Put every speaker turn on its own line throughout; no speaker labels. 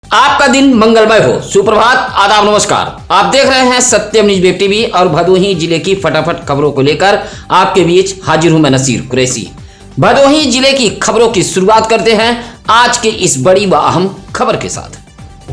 आपका दिन मंगलमय हो। सुप्रभात, आदाब, नमस्कार। आप देख रहे हैं सत्यम न्यूज वेब टीवी और भदोही जिले की फटाफट खबरों को लेकर आपके बीच हाजिर हूं मैं नसीर कुरैशी। भदोही जिले की खबरों की शुरुआत करते हैं आज के इस बड़ी व अहम खबर के साथ।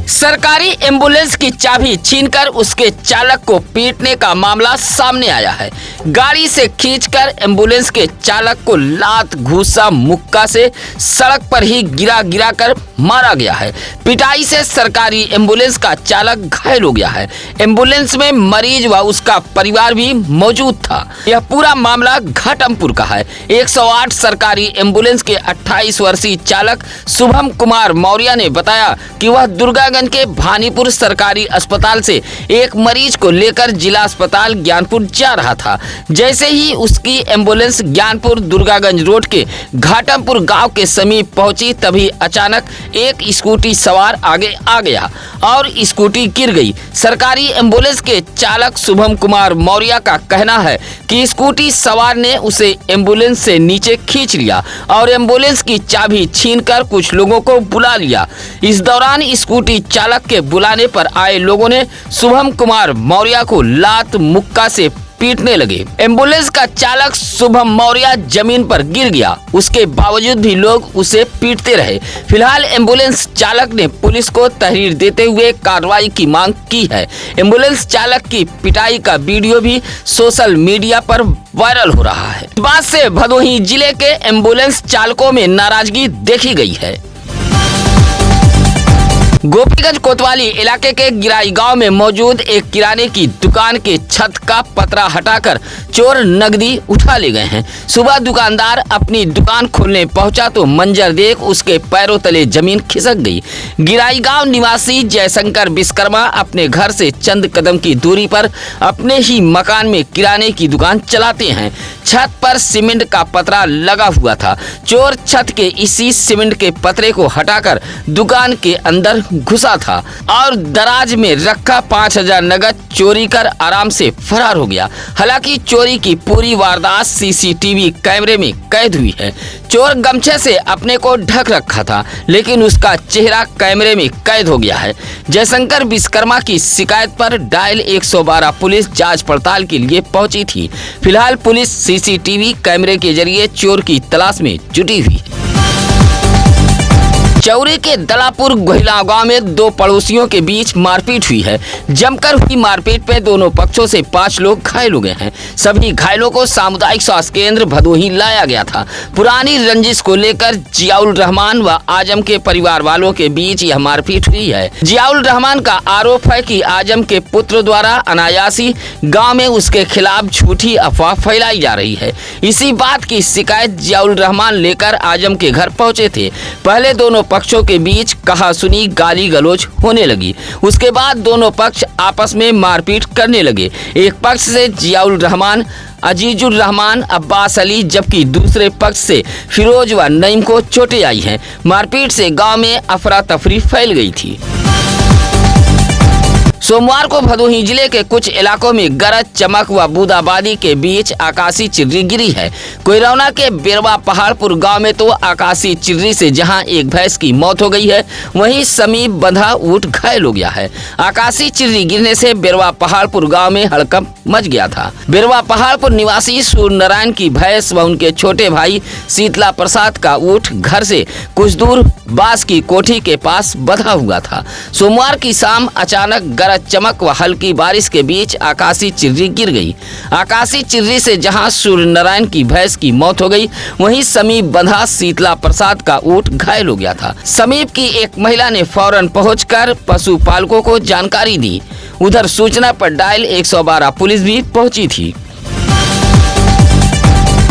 सरकारी एम्बुलेंस की चाबी छीनकर उसके चालक को पीटने का मामला सामने आया है। गाड़ी से खींचकर एम्बुलेंस के चालक को लात, घूसा, मुक्का से सड़क पर ही गिरा कर मारा गया है। पिटाई से सरकारी एम्बुलेंस का चालक घायल हो गया है। एम्बुलेंस में मरीज व उसका परिवार भी मौजूद था। यह पूरा मामला घाटमपुर का है। 108 सरकारी एम्बुलेंस के 28 वर्षीय चालक शुभम कुमार मौर्य ने बताया कि वह दुर्गागंज के भानीपुर सरकारी अस्पताल से एक मरीज को लेकर जिला अस्पताल ज्ञानपुर जा रहा था। जैसे ही उसकी एम्बुलेंस ज्ञानपुर दुर्गागंज रोड के घाटमपुर गांव के समीप पहुंची, तभी अचानक एक स्कूटी सवार आगे आ गया और स्कूटी गिर गई। सरकारी एम्बुलेंस के चालक शुभम कुमार मौर्य का कहना है कि स्कूटी सवार ने उसे एम्बुलेंस से नीचे खींच लिया और एम्बुलेंस की चाबी छीनकर कुछ लोगों को बुला लिया। इस दौरान स्कूटी चालक के बुलाने पर आए लोगों ने शुभम कुमार मौर्य को लात, मुक्का से पीटने लगे। एम्बुलेंस का चालक शुभम मौर्य जमीन पर गिर गया। उसके बावजूद भी लोग उसे पीटते रहे। फिलहाल एम्बुलेंस चालक ने पुलिस को तहरीर देते हुए कार्रवाई की मांग की है। एम्बुलेंस चालक की पिटाई का वीडियो भी सोशल मीडिया पर वायरल हो रहा है। इस बात से भदोही जिले के एम्बुलेंस चालकों में नाराजगी देखी गई है। गोपीगंज कोतवाली इलाके के गिराई गांव में मौजूद एक किराने की दुकान के छत का पतरा हटाकर चोर नकदी उठा ले गए हैं। सुबह दुकानदार अपनी दुकान खोलने पहुंचा तो मंजर देख उसके पैरों तले जमीन खिसक गई। गिराई गांव निवासी जयशंकर विश्वकर्मा अपने घर से चंद कदम की दूरी पर अपने ही मकान में किराने की दुकान चलाते हैं। छत पर सीमेंट का पतरा लगा हुआ था। चोर छत के इसी सीमेंट के पतरे को हटाकर दुकान के अंदर घुसा था और दराज में रखा 5000 नगद चोरी कर आराम से फरार हो गया। हालांकि चोरी की पूरी वारदात सीसीटीवी कैमरे में कैद हुई है। चोर गमछे से अपने को ढक रखा था, लेकिन उसका चेहरा कैमरे में कैद हो गया है। जयशंकर विश्वकर्मा की शिकायत पर डायल 112 पुलिस जांच पड़ताल के लिए पहुंची थी। फिलहाल पुलिस सीसीटीवी कैमरे के जरिए चोर की तलाश में जुटी हुई है। चौरी के दलापुर गोहिला गांव में दो पड़ोसियों के बीच मारपीट हुई है। जमकर हुई मारपीट में दोनों पक्षों से 5 लोग घायल हो गए हैं। सभी घायलों को सामुदायिक स्वास्थ्य केंद्र भदोही लाया गया था। पुरानी रंजिश को लेकर जियाउल रहमान व आजम के परिवार वालों के बीच यह मारपीट हुई है। जियाउल रहमान का आरोप है कि आजम के पुत्र द्वारा अनायासी गाँव में उसके खिलाफ झूठी अफवाह फैलाई जा रही है। इसी बात की शिकायत जियाउल रहमान लेकर आजम के घर पहुंचे थे। पहले दोनों पक्षों के बीच कहासुनी, गाली गलौज होने लगी। उसके बाद दोनों पक्ष आपस में मारपीट करने लगे। एक पक्ष से जियाउल रहमान, अजीजुर रहमान, अब्बास अली, जबकि दूसरे पक्ष से फिरोज व नईम को चोटें आई हैं। मारपीट से गांव में अफरा तफरी फैल गई थी। सोमवार को भदोही जिले के कुछ इलाकों में गरज, चमक व बूंदाबांदी के बीच आकाशीय चिर्री गिरी है। कोयरौना के बेरवा पहाड़पुर गांव में तो आकाशीय चिर्री से जहां एक भैंस की मौत हो गई है, वहीं समीप बंधा ऊंट घायल हो गया है। आकाशीय चिर्री गिरने से बेरवा पहाड़पुर गांव में हड़कंप मच गया था। बेरवा पहाड़पुर निवासी सूर्य नारायण की भैंस व उनके छोटे भाई शीतला प्रसाद का ऊंट घर से कुछ दूर बांस की कोठी के पास बंधा हुआ था। सोमवार की शाम अचानक गरज, चमक व हल्की बारिश के बीच आकाशीय चिर्री गिर गई। आकाशीय चिर्री से जहां सूर्य नारायण की भैंस की मौत हो गई, वहीं समीप बंधा शीतला प्रसाद का ऊंट घायल हो गया था। समीप की एक महिला ने फौरन पहुंचकर पशुपालकों को जानकारी दी। उधर सूचना पर डायल 112 पुलिस भी पहुंची थी।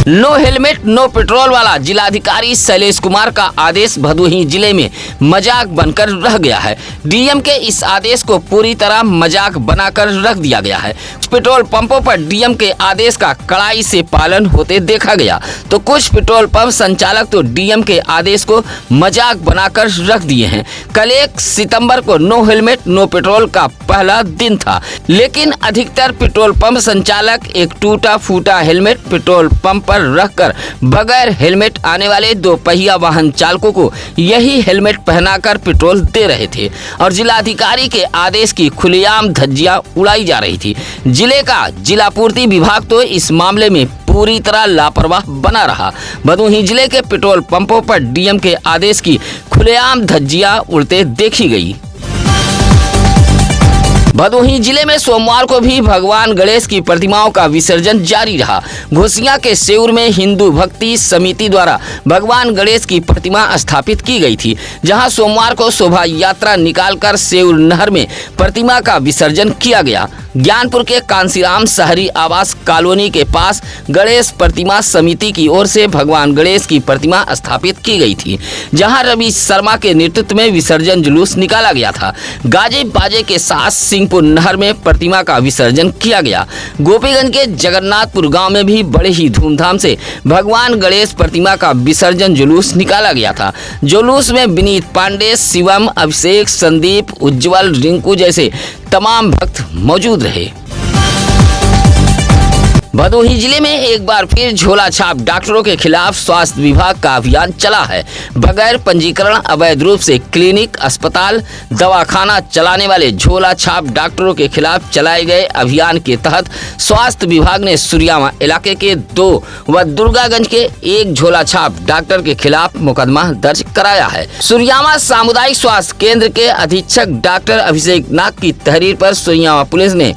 नो हेलमेट नो पेट्रोल वाला जिलाधिकारी शैलेश कुमार का आदेश भदोही जिले में मजाक बनकर रह गया है। डीएम के इस आदेश को पूरी तरह मजाक बनाकर रख दिया गया है। पेट्रोल पंपों पर डीएम के आदेश का कड़ाई से पालन होते देखा गया, तो कुछ पेट्रोल पंप संचालक तो डीएम के आदेश को मजाक बनाकर रख दिए हैं। कल 1 सितंबर को नो हेलमेट नो पेट्रोल का पहला दिन था, लेकिन अधिकतर पेट्रोल पंप संचालक एक टूटा फूटा हेलमेट पेट्रोल पंप
पर रखकर बगैर हेलमेट आने वाले 2 पहिया वाहन चालकों को यही हेलमेट पहनाकर पेट्रोल दे रहे थे और जिलाधिकारी के आदेश की खुलेआम धज्जियां उड़ाई जा रही थी। जिला पूर्ति विभाग तो इस मामले में पूरी तरह लापरवाह बना रहा। भदोही जिले के पेट्रोल पंपों पर डीएम के आदेश की खुलेआम धज्जियां उड़ते देखी गई। भदोही जिले में सोमवार को भी भगवान गणेश की प्रतिमाओं का विसर्जन जारी रहा। घोसिया के सेऊर में हिंदू भक्ति समिति द्वारा भगवान गणेश की प्रतिमा स्थापित की गई थी, जहां सोमवार को शोभा यात्रा निकालकर सेऊर नहर में प्रतिमा का विसर्जन किया गया। ज्ञानपुर के कांसीराम शहरी आवास कॉलोनी के पास गणेश प्रतिमा समिति की ओर से भगवान गणेश की प्रतिमा स्थापित की गई थी, जहां रवि शर्मा के नेतृत्व में विसर्जन जुलूस निकाला गया था। गाजे बाजे के साथ सिंहपुर नहर में प्रतिमा का विसर्जन किया गया। गोपीगंज के जगन्नाथपुर गांव में भी बड़े ही धूमधाम से भगवान गणेश प्रतिमा का विसर्जन जुलूस निकाला गया था। जुलूस में विनीत पांडे, शिवम, अभिषेक, संदीप, उज्जवल, रिंकू जैसे तमाम भक्त मौजूद रहे। भदोही जिले में एक बार फिर झोला छाप डॉक्टरों के खिलाफ स्वास्थ्य विभाग का अभियान चला है। बगैर पंजीकरण अवैध रूप से क्लिनिक, अस्पताल, दवाखाना चलाने वाले झोला छाप डॉक्टरों के खिलाफ चलाए गए अभियान के तहत स्वास्थ्य विभाग ने सुरियामा इलाके के 2 व दुर्गागंज के 1 झोला छाप डॉक्टर के खिलाफ मुकदमा दर्ज कराया है। सुरियामा सामुदायिक स्वास्थ्य केंद्र के अधीक्षक डॉक्टर अभिषेक नाग की तहरीर पर सुरियामा पुलिस ने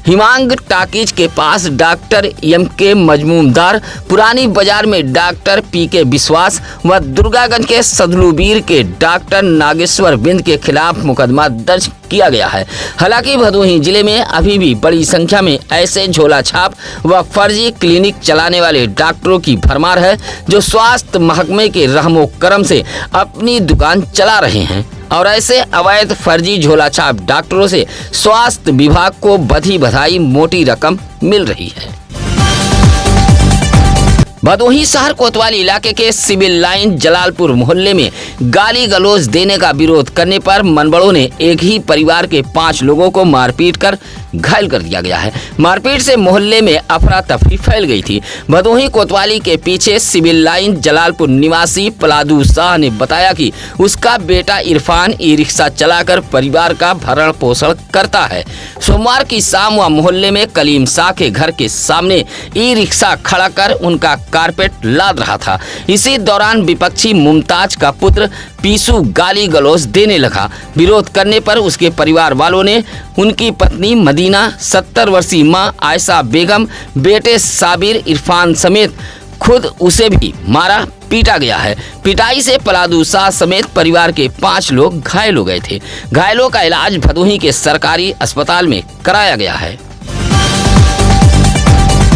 हिमांग टाकीज के पास डॉक्टर एम.के. मजमूदार, पुरानी बाजार में डॉक्टर पी.के. विश्वास व दुर्गागंज के सदलूबीर के डॉक्टर नागेश्वर बिंद के खिलाफ मुकदमा दर्ज किया गया है। हालांकि भदोही जिले में अभी भी बड़ी संख्या में ऐसे झोला छाप व फर्जी क्लिनिक चलाने वाले डॉक्टरों की भरमार है, जो स्वास्थ्य महकमे के रहमो करम से अपनी दुकान चला रहे हैं और ऐसे अवैध फर्जी झोला छाप डॉक्टरों से स्वास्थ्य विभाग को बधी बधाई मोटी रकम मिल रही है। भदोही शहर कोतवाली इलाके के सिविल लाइन जलालपुर मोहल्ले में गाली गलौज देने का विरोध करने पर मनबड़ों ने एक ही परिवार के 5 लोगों को मारपीट कर घायल कर दिया गया है। मारपीट से मोहल्ले में अफरा तफरी फैल गई थी। भदोही कोतवाली के पीछे सिविल लाइन जलालपुर निवासी पलादू शाह ने बताया कि उसका बेटा इरफान ई रिक्शा चलाकर परिवार का भरण पोषण करता है। सोमवार की शाम वह मोहल्ले में कलीम शाह के घर के सामने ई रिक्शा खड़ा कर उनका कारपेट लाद रहा था। इसी दौरान विपक्षी मुमताज का पुत्र पीसू गाली गलौज देने लगा। विरोध करने पर उसके परिवार वालों ने उनकी पत्नी मदीना, 70 वर्षीय मां आयशा बेगम, बेटे साबिर, इरफान समेत खुद उसे भी मारा पीटा गया है। पिटाई से पलादू शाह समेत परिवार के 5 लोग घायल हो गए थे। घायलों का इलाज भदोही के सरकारी अस्पताल में कराया गया है।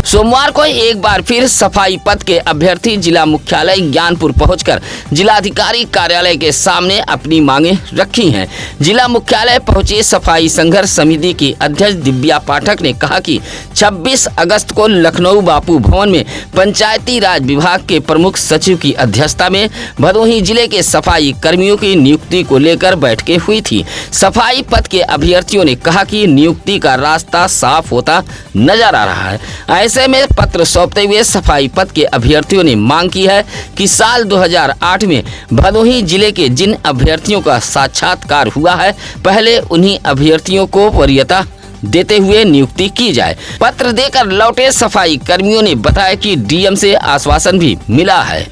सोमवार को एक बार फिर सफाई पद के अभ्यर्थी जिला मुख्यालय ज्ञानपुर पहुंचकर जिलाधिकारी कार्यालय के सामने अपनी मांगे रखी हैं। जिला मुख्यालय पहुंची सफाई संघर्ष समिति की अध्यक्ष दिव्या पाठक ने कहा कि 26 अगस्त को लखनऊ बापू भवन में पंचायती राज विभाग के प्रमुख सचिव की अध्यक्षता में भदोही जिले के सफाई कर्मियों की नियुक्ति को लेकर बैठकें हुई थी। सफाई पद के अभ्यर्थियों ने कहा कि नियुक्ति का रास्ता साफ होता नजर आ रहा है। ऐसे में पत्र सौंपते हुए सफाई पद के अभ्यर्थियों ने मांग की है कि साल 2008 में भदोही जिले के जिन अभ्यर्थियों का साक्षात्कार हुआ है, पहले उन्हीं अभ्यर्थियों को वरीयता देते हुए नियुक्ति की जाए। पत्र देकर लौटे सफाई कर्मियों ने बताया कि डीएम से आश्वासन भी मिला है।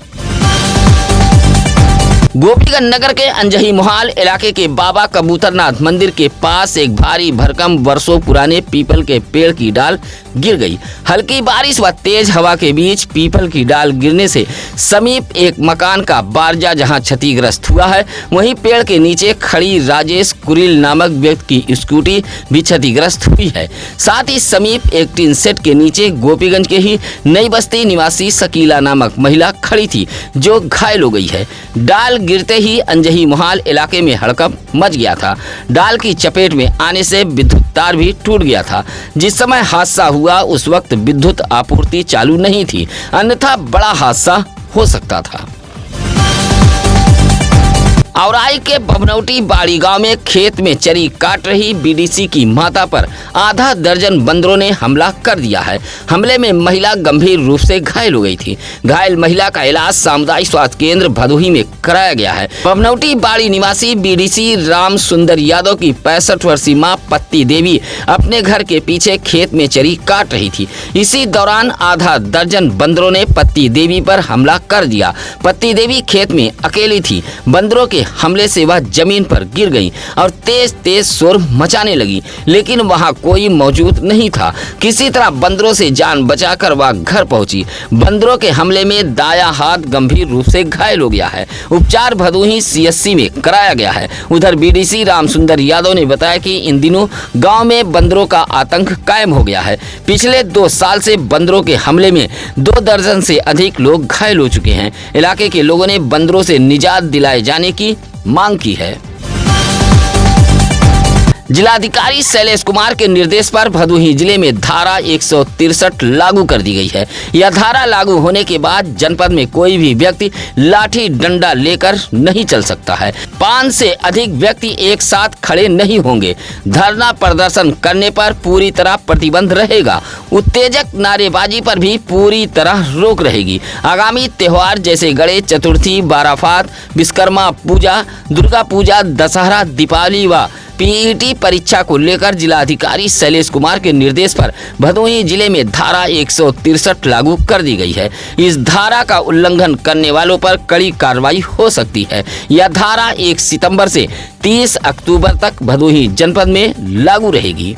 गोपीगंज नगर के अंजही मोहाल इलाके के बाबा कबूतरनाथ मंदिर के पास एक भारी भरकम वर्षों पुराने पीपल के पेड़ की डाल गिर गई। हल्की बारिश व तेज हवा के बीच पीपल की डाल गिरने से समीप एक मकान का बारजा जहां क्षतिग्रस्त हुआ है, वहीं पेड़ के नीचे खड़ी राजेश कुरिल नामक व्यक्ति की स्कूटी भी क्षतिग्रस्त हुई है। साथ ही समीप एक टीन सेट के नीचे गोपीगंज के ही नई बस्ती निवासी शकीला नामक महिला खड़ी थी, जो घायल हो गई है। डाल गिरते ही अंजही मोहाल इलाके में हड़कंप मच गया था। डाल की चपेट में आने से विद्युत तार भी टूट गया था। जिस समय हादसा हुआ उस वक्त विद्युत आपूर्ति चालू नहीं थी, अन्यथा बड़ा हादसा हो सकता था। औराई के बभनौटी बाड़ी गांव में खेत में चरी काट रही बीडीसी की माता पर आधा दर्जन बंदरों ने हमला कर दिया है। हमले में महिला गंभीर रूप से घायल हो गई थी। घायल महिला का इलाज सामुदायिक स्वास्थ्य केंद्र भदोही में कराया गया है। बभनौटी बाड़ी निवासी बीडीसी राम सुंदर यादव की 65 वर्षीय मां पत्ती देवी अपने घर के पीछे खेत में चरी काट रही थी। इसी दौरान आधा दर्जन बंदरों ने पत्ती देवी पर हमला कर दिया। पत्ती देवी खेत में अकेली थी। बंदरों के हमले से वह जमीन पर गिर गई और तेज तेज शोर मचाने लगी, लेकिन वहां कोई मौजूद नहीं था। किसी तरह बंदरों से जान बचाकर वह घर पहुंची। बंदरों के हमले में दायां हाथ गंभीर रूप से घायल हो गया है। उपचार भदोही सीएचसी में कराया गया है। उधर बीडीसी रामसुंदर यादव ने बताया कि इन दिनों गांव में बंदरों का आतंक कायम हो गया है। पिछले 2 साल से बंदरों के हमले में 2 दर्जन से अधिक लोग घायल हो चुके हैं। इलाके के लोगों ने बंदरों से निजात दिलाए जाने की मांग की है। जिलाधिकारी शैलेश कुमार के निर्देश पर भदोही जिले में धारा 163 लागू कर दी गई है। यह धारा लागू होने के बाद जनपद में कोई भी व्यक्ति लाठी डंडा लेकर नहीं चल सकता है। 5 से अधिक व्यक्ति एक साथ खड़े नहीं होंगे। धरना प्रदर्शन करने पर पूरी तरह प्रतिबंध रहेगा। उत्तेजक नारेबाजी पर भी पूरी तरह रोक रहेगी। आगामी त्योहार जैसे गणेश चतुर्थी, बाराफात, विश्वकर्मा पूजा, दुर्गा पूजा, दशहरा, दीपावली व पीईटी परीक्षा को लेकर जिलाधिकारी शैलेश कुमार के निर्देश पर भदोही जिले में धारा 163 लागू कर दी गई है। इस धारा का उल्लंघन करने वालों पर कड़ी कार्रवाई हो सकती है। यह धारा 1 सितंबर से 30 अक्टूबर तक भदोही जनपद में लागू रहेगी।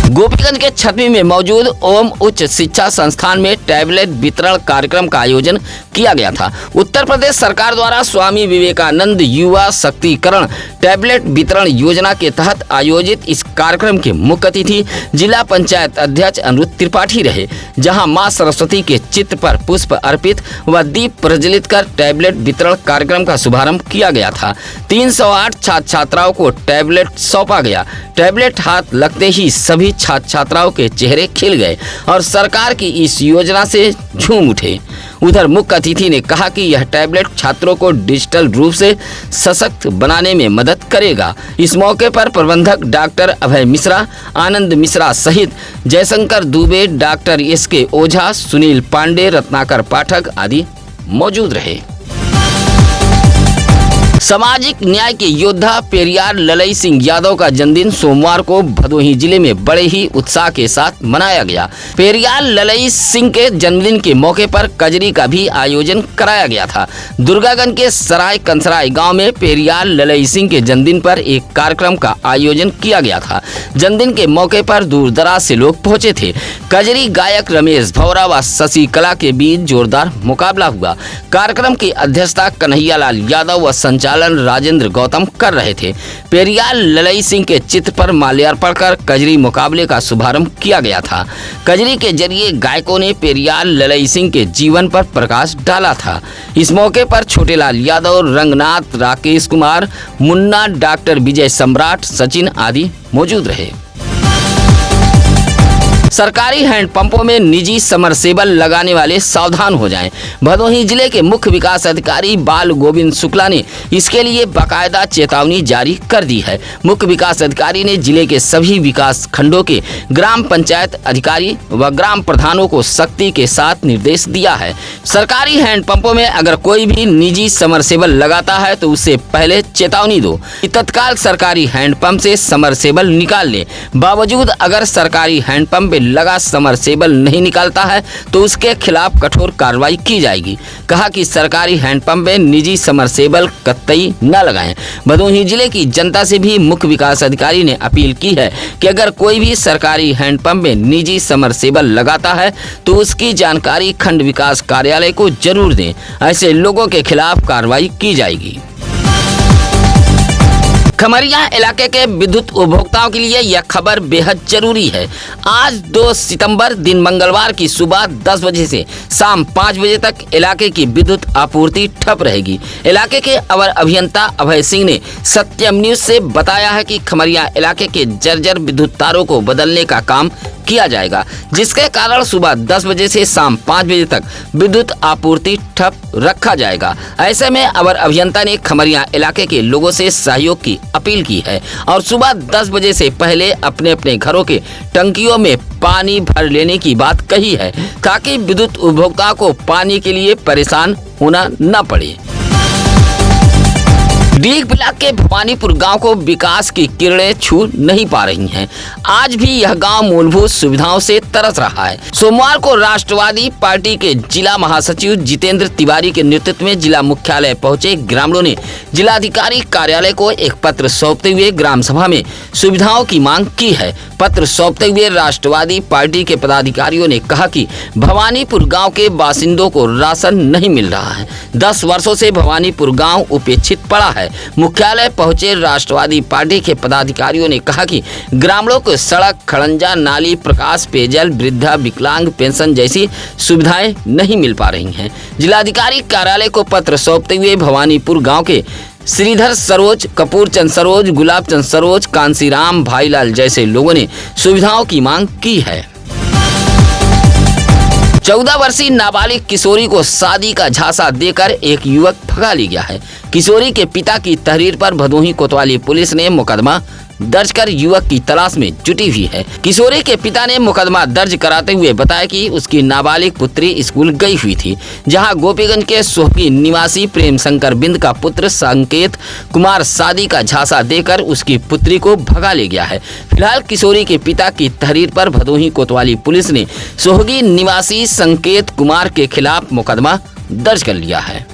गोपीगंज के छतवी में मौजूद ओम उच्च शिक्षा संस्थान में टैबलेट वितरण कार्यक्रम का आयोजन किया गया था। उत्तर प्रदेश सरकार द्वारा स्वामी विवेकानंद युवा शक्तिकरण टैबलेट वितरण योजना के तहत आयोजित इस कार्यक्रम के मुख्य अतिथि जिला पंचायत अध्यक्ष अनुरुद्ध त्रिपाठी रहे, जहां मां सरस्वती के चित्र पर पुष्प अर्पित व दीप प्रज्वलित कर टैबलेट वितरण कार्यक्रम का शुभारंभ किया गया था। 308 छात्र छात्राओं को टैबलेट सौंपा गया। टैबलेट हाथ लगते ही सभी छात्र छात्राओं के चेहरे खिल गए और सरकार की इस योजना से झूम उठे। उधर मुख्य अतिथि ने कहा कि यह टैबलेट छात्रों को डिजिटल रूप से सशक्त बनाने में मदद करेगा। इस मौके पर प्रबंधक डॉक्टर अभय मिश्रा, आनंद मिश्रा सहित जयशंकर दुबे, डॉक्टर एसके ओझा, सुनील पांडे, रत्नाकर पाठक आदि मौजूद रहे। सामाजिक न्याय के योद्धा पेरियार ललई सिंह यादव का जन्मदिन सोमवार को भदोही जिले में बड़े ही उत्साह के साथ मनाया गया। पेरियार ललई सिंह के जन्मदिन के मौके पर कजरी का भी आयोजन कराया गया था। दुर्गागंज के सराय कंसराय गांव में पेरियार ललई सिंह के जन्मदिन पर एक कार्यक्रम का आयोजन किया गया था। जन्मदिन के मौके पर दूर दराज से लोग पहुंचे थे। कजरी गायक रमेश भौरा व शशि कला के बीच जोरदार मुकाबला हुआ। कार्यक्रम की अध्यक्षता कन्हैयालाल यादव व संचालन राजेंद्र गौतम कर रहे थे। पेरियार ललई सिंह के चित्र पर माल्यार्पण कर कजरी मुकाबले का शुभारंभ किया गया था। कजरी के जरिए गायकों ने पेरियार ललई सिंह के जीवन पर प्रकाश डाला था। इस मौके पर छोटेलाल यादव, रंगनाथ, राकेश कुमार, मुन्ना, डॉक्टर विजय सम्राट, सचिन आदि मौजूद रहे। सरकारी हैंडपंपों में निजी समरसेबल लगाने वाले सावधान हो जाएं। भदोही जिले के मुख्य विकास अधिकारी बाल गोविंद शुक्ला ने इसके लिए बाकायदा चेतावनी जारी कर दी है। मुख्य विकास अधिकारी ने जिले के सभी विकास खंडों के ग्राम पंचायत अधिकारी व ग्राम प्रधानों को सख्ती के साथ निर्देश दिया है। सरकारी हैंडपंपों में अगर कोई भी निजी समरसेबल लगाता है तो उससे पहले चेतावनी दो कि तत्काल सरकारी हैंडपंप से समरसेबल निकाल ले। बावजूद अगर सरकारी हैंडपंप लगा समरसेबल नहीं निकालता है तो उसके खिलाफ कठोर कार्रवाई की जाएगी। कहा कि सरकारी हैंडपंप में निजी समरसेबल कतई न लगाएं। भदोही जिले की जनता से भी मुख्य विकास अधिकारी ने अपील की है कि अगर कोई भी सरकारी हैंडपंप में निजी समरसेबल लगाता है तो उसकी जानकारी खंड विकास कार्यालय को जरूर दें। ऐसे लोगों के खिलाफ कार्रवाई की जाएगी। खमरिया इलाके के विद्युत उपभोक्ताओं के लिए यह खबर बेहद जरूरी है। आज 2 सितंबर दिन मंगलवार की सुबह 10 बजे से शाम 5 बजे तक इलाके की विद्युत आपूर्ति ठप रहेगी। इलाके के अवर अभियंता अभय सिंह ने सत्यम न्यूज से बताया है कि खमरिया इलाके के जर्जर विद्युत तारों को बदलने का काम किया जाएगा, जिसके कारण सुबह 10 बजे से शाम 5 बजे तक विद्युत आपूर्ति ठप रखा जाएगा। ऐसे में अवर अभियंता ने खमरिया इलाके के लोगों से सहयोग की अपील की है और सुबह 10 बजे से पहले अपने अपने घरों के टंकियों में पानी भर लेने की बात कही है, ताकि विद्युत उपभोक्ता को पानी के लिए परेशान होना न पड़े। डीग ब्लॉक के भवानीपुर गांव को विकास की किरणें छू नहीं पा रही हैं। आज भी यह गांव मूलभूत सुविधाओं से तरस रहा है। सोमवार को राष्ट्रवादी पार्टी के जिला महासचिव जितेंद्र तिवारी के नेतृत्व में जिला मुख्यालय पहुंचे ग्रामीणों ने जिलाधिकारी कार्यालय को एक पत्र सौंपते हुए ग्राम सभा में सुविधाओं की मांग की है। पत्र सौंपते हुए राष्ट्रवादी पार्टी के पदाधिकारियों ने कहा कि भवानीपुर गाँव के बासिंदों को राशन नहीं मिल रहा है। 10 वर्षों से भवानीपुर गाँव उपेक्षित पड़ा है। मुख्यालय पहुंचे राष्ट्रवादी पार्टी के पदाधिकारियों ने कहा कि ग्रामीणों को सड़क, खड़ंजा, नाली, प्रकाश, पेयजल, वृद्धा, विकलांग पेंशन जैसी सुविधाएं नहीं मिल पा रही हैं। जिलाधिकारी कार्यालय को पत्र सौंपते हुए भवानीपुर गांव के श्रीधर सरोज, कपूरचंद सरोज, गुलाबचंद सरोज, कांसीराम भाईलाल जैसे लोगों ने सुविधाओं की मांग की है। 14 वर्षीय नाबालिग किशोरी को शादी का झांसा देकर एक युवक भगा ले गया है। किशोरी के पिता की तहरीर पर भदोही कोतवाली पुलिस ने मुकदमा दर्ज कर युवक की तलाश में जुटी हुई है। किशोरी के पिता ने मुकदमा दर्ज कराते हुए बताया कि उसकी नाबालिग पुत्री स्कूल गई हुई थी, जहां गोपीगंज के सोहगी निवासी प्रेम शंकर बिंद का पुत्र संकेत कुमार शादी का झांसा देकर उसकी पुत्री को भगा ले गया है। फिलहाल किशोरी के पिता की तहरीर पर भदोही कोतवाली पुलिस ने सोहगी निवासी संकेत कुमार के खिलाफ मुकदमा दर्ज कर लिया है।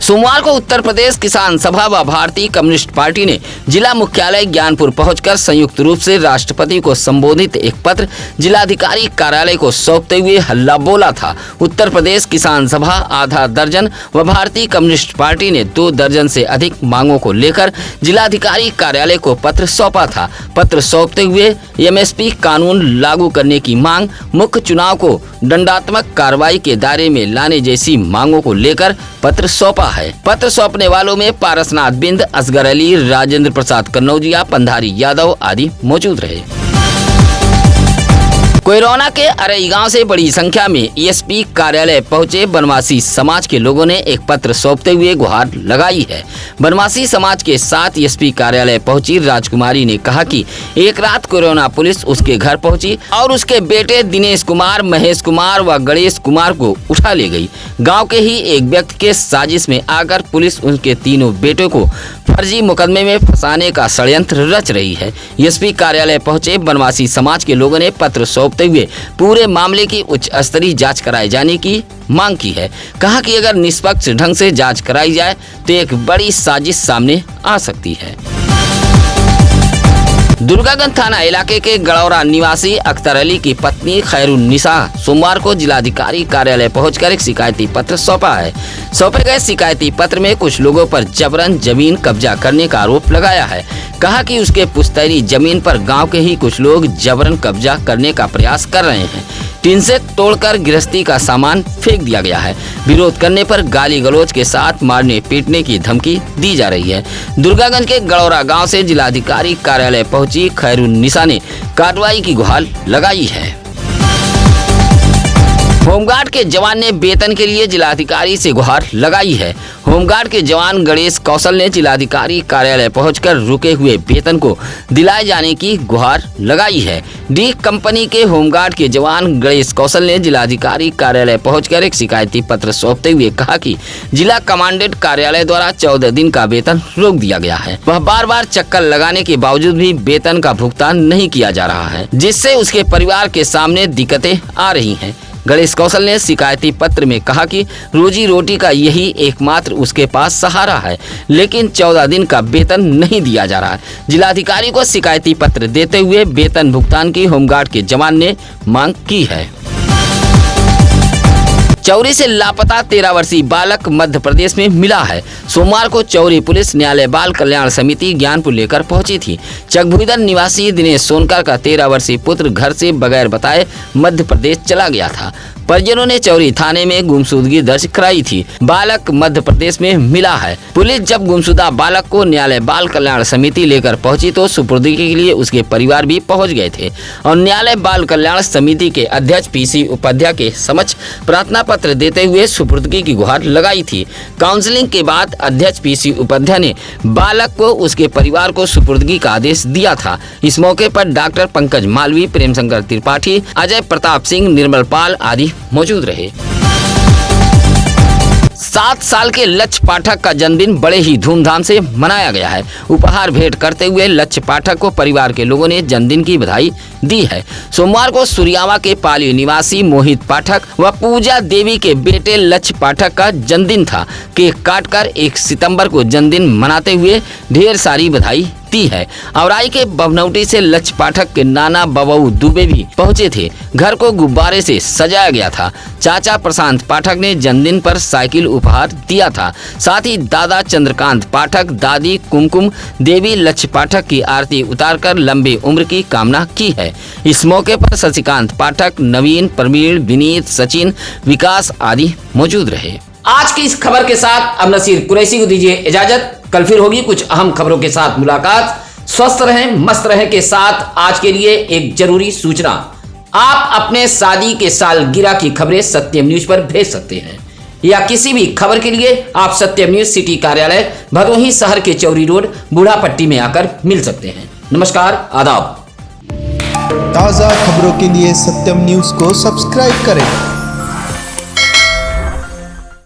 सोमवार को उत्तर प्रदेश किसान सभा व भारतीय कम्युनिस्ट पार्टी ने जिला मुख्यालय ज्ञानपुर पहुंचकर संयुक्त रूप से राष्ट्रपति को संबोधित एक पत्र जिलाधिकारी कार्यालय को सौंपते हुए हल्ला बोला था। उत्तर प्रदेश किसान सभा आधा दर्जन व भारतीय कम्युनिस्ट पार्टी ने 2 दर्जन से अधिक मांगों को लेकर जिलाधिकारी कार्यालय को पत्र सौंपा था। पत्र सौंपते हुए एमएसपी कानून लागू करने की मांग, मुख्य चुनाव को दंडात्मक कार्रवाई के दायरे में लाने जैसी मांगों को लेकर पत्र सौंपा है। पत्र सौंपने वालों में पारसनाथ बिंद, असगर अली, राजेंद्र प्रसाद कन्नौजिया, पंधारी यादव आदि मौजूद रहे। कोयरोना के अरई गांव से बड़ी संख्या में एसपी कार्यालय पहुंचे बनवासी समाज के लोगों ने एक पत्र सौंपते हुए गुहार लगाई है। बनवासी समाज के साथ एसपी कार्यालय पहुंची राजकुमारी ने कहा कि एक रात कोयरोना पुलिस उसके घर पहुंची और उसके बेटे दिनेश कुमार, महेश कुमार व गणेश कुमार को उठा ले गई। गांव के ही एक व्यक्ति के साजिश में आकर पुलिस उनके तीनों बेटों को फर्जी मुकदमे में फंसाने का षड्यंत्र रच रही है। एसपी कार्यालय पहुंचे बनवासी समाज के लोगों ने पत्र सौंपते हुए पूरे मामले की उच्च स्तरीय जांच कराए जाने की मांग की है। कहा कि अगर निष्पक्ष ढंग से जांच कराई जाए तो एक बड़ी साजिश सामने आ सकती है। दुर्गागंज थाना इलाके के गड़ौरा निवासी अख्तर अली की पत्नी खैरुन्निसा सोमवार को जिलाधिकारी कार्यालय पहुंचकर एक शिकायती पत्र सौंपा है। सौंपे गए शिकायती पत्र में कुछ लोगों पर जबरन जमीन कब्जा करने का आरोप लगाया है। कहा कि उसके पुश्तैनी जमीन पर गांव के ही कुछ लोग जबरन कब्जा करने का प्रयास कर रहे हैं। टीन से तोड़कर गृहस्थी का सामान फेंक दिया गया है। विरोध करने पर गाली गलौज के साथ मारने पीटने की धमकी दी जा रही है। दुर्गागंज के गड़ौरा गांव से जिलाधिकारी कार्यालय पहुंची खैरुन्निसा ने कार्रवाई की गुहार लगाई है। होमगार्ड के जवान ने वेतन के लिए जिलाधिकारी से गुहार लगाई है। होमगार्ड के जवान गणेश कौशल ने जिलाधिकारी कार्यालय पहुंचकर रुके हुए वेतन को दिलाए जाने की गुहार लगाई है। डी कंपनी के होमगार्ड के जवान गणेश कौशल ने जिलाधिकारी कार्यालय पहुंचकर एक शिकायती पत्र सौंपते हुए कहा कि जिला कमांडेंट कार्यालय द्वारा 14 दिन का वेतन रोक दिया गया है। वह बार बार चक्कर लगाने के बावजूद भी वेतन का भुगतान नहीं किया जा रहा है, जिससे उसके परिवार के सामने दिक्कतें आ रही हैं। गणेश कौशल ने शिकायती पत्र में कहा कि रोजी रोटी का यही एकमात्र उसके पास सहारा है, लेकिन 14 दिन का वेतन नहीं दिया जा रहा है। जिलाधिकारी को शिकायती पत्र देते हुए वेतन भुगतान की होमगार्ड के जवान ने मांग की है। चौरी से लापता 13 वर्षीय बालक मध्य प्रदेश में मिला है। सोमवार को चौरी पुलिस न्यायालय बाल कल्याण समिति ज्ञानपुर लेकर पहुंची थी। चकभुईदर निवासी दिनेश सोनकर का 13 वर्षीय पुत्र घर से बगैर बताए मध्य प्रदेश चला गया था। परिजनों ने चौरी थाने में गुमशुदगी दर्ज कराई थी। बालक मध्य प्रदेश में मिला है। पुलिस जब गुमशुदा बालक को न्यायालय बाल कल्याण समिति लेकर पहुंची तो सुपुर्दगी के लिए उसके परिवार भी पहुंच गए थे और न्यायालय बाल कल्याण समिति के अध्यक्ष पीसी उपाध्याय के समक्ष प्रार्थना पत्र देते हुए सुपुर्दगी की गुहार लगाई थी। काउंसलिंग के बाद अध्यक्ष पीसी उपाध्याय ने बालक को उसके परिवार को सुपुर्दगी का आदेश दिया था। इस मौके पर डॉक्टर पंकज मालवी, प्रेम शंकर त्रिपाठी, अजय प्रताप सिंह, निर्मल पाल आदि मौजूद रहे। 7 साल के लक्ष्य पाठक का जन्मदिन बड़े ही धूमधाम से मनाया गया है। उपहार भेंट करते हुए लक्ष्य पाठक को परिवार के लोगों ने जन्मदिन की बधाई दी है। सोमवार को सुरियावा के पाली निवासी मोहित पाठक व पूजा देवी के बेटे लक्ष्य पाठक का जन्मदिन था। केक काटकर 1 सितंबर को जन्मदिन मनाते हुए ढेर सारी बधाई दी है। औराई के बभनौटी से लक्ष्य पाठक के नाना बबू दुबे भी पहुंचे थे। घर को गुब्बारे से सजाया गया था। चाचा प्रशांत पाठक ने जन्मदिन पर साइकिल उपहार दिया था। साथ ही दादा चंद्रकांत पाठक, दादी कुमकुम देवी लक्ष्य पाठक की आरती उतारकर लंबी उम्र की कामना की है। इस मौके पर शशिकांत पाठक, नवीन, प्रवीण, विनीत, सचिन, विकास आदि मौजूद रहे। आज की इस खबर के साथ अब नसीर कुरैशी को दीजिए इजाजत। कल फिर होगी कुछ अहम खबरों के साथ मुलाकात। स्वस्थ रहें, मस्त रहें के साथ आज के लिए एक जरूरी सूचना, आप अपने शादी के सालगिरह की खबरें सत्यम न्यूज पर भेज सकते हैं या किसी भी खबर के लिए आप सत्यम न्यूज सिटी कार्यालय भदोही शहर के चौरी रोड बूढ़ापट्टी में आकर मिल सकते हैं। नमस्कार, आदाब।
ताज़ा खबरों के लिए सत्यम न्यूज को सब्सक्राइब करें